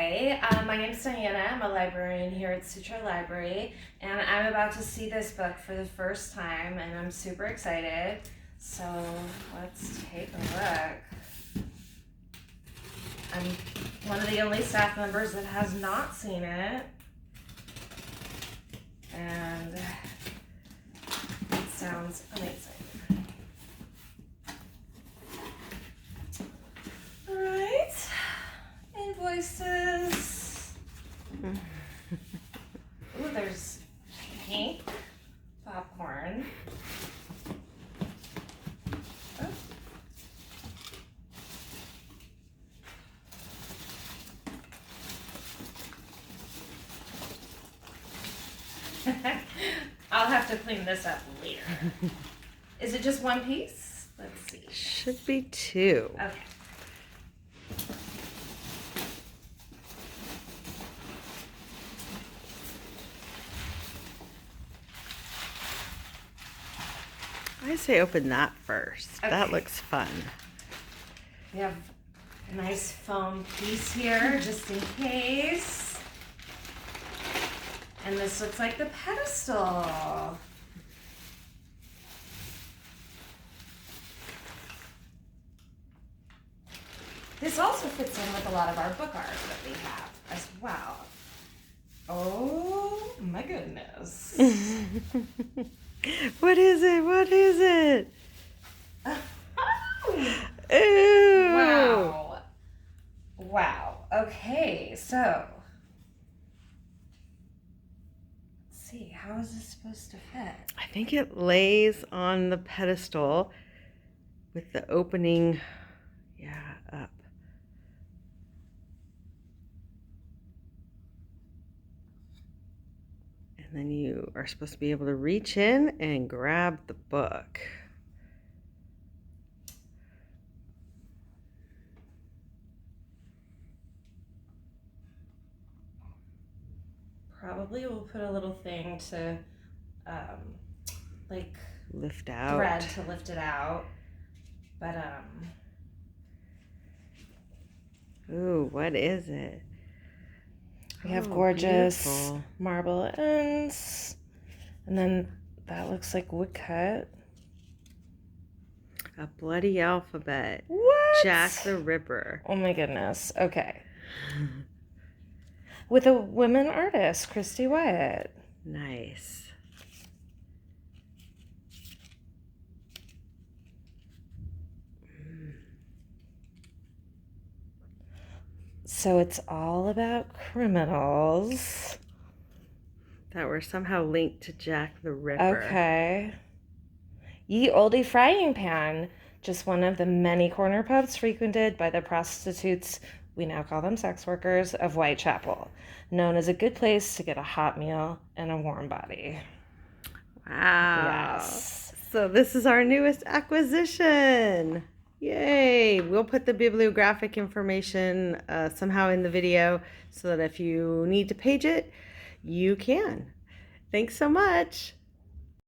Hi, my name's Diana. I'm a librarian here at Sutro Library, and I'm about to see this book for the first time, and I'm super excited. So let's take a look. I'm one of the only staff members that has not seen it, and it sounds amazing. All right, invoices. Ooh, there's pink popcorn. Oh. I'll have to clean this up later. Is it just one piece? Let's see. Should be two. Okay. I say open that first. Okay. That looks fun. We have a nice foam piece here, just in case. And this looks like the pedestal. This also fits in with a lot of our book art that we have as well. Oh my goodness. What is it? What is it? Oh. Ooh. Wow. Wow. Okay, so let's see, how is this supposed to fit? I think it lays on the pedestal with the opening, up. And then you are supposed to be able to reach in and grab the book. Probably we'll put a little thing to like Lift out. thread to lift it out. But Ooh, what is it? we have Oh, gorgeous beautiful. marble ends. And then that looks like woodcut. A bloody alphabet. What? Jack the Ripper. Oh my goodness. Okay. With a women artist, Christy Wyatt. Nice. So it's all about criminals. That were somehow linked to Jack the Ripper. Okay. Ye Olde Frying Pan, just one of the many corner pubs frequented by the prostitutes, we now call them sex workers, of Whitechapel, known as a good place to get a hot meal and a warm body. Wow. Yes. So this is our newest acquisition. Yay. We'll put the bibliographic information somehow in the video so that if you need to page it, you can. Thanks so much.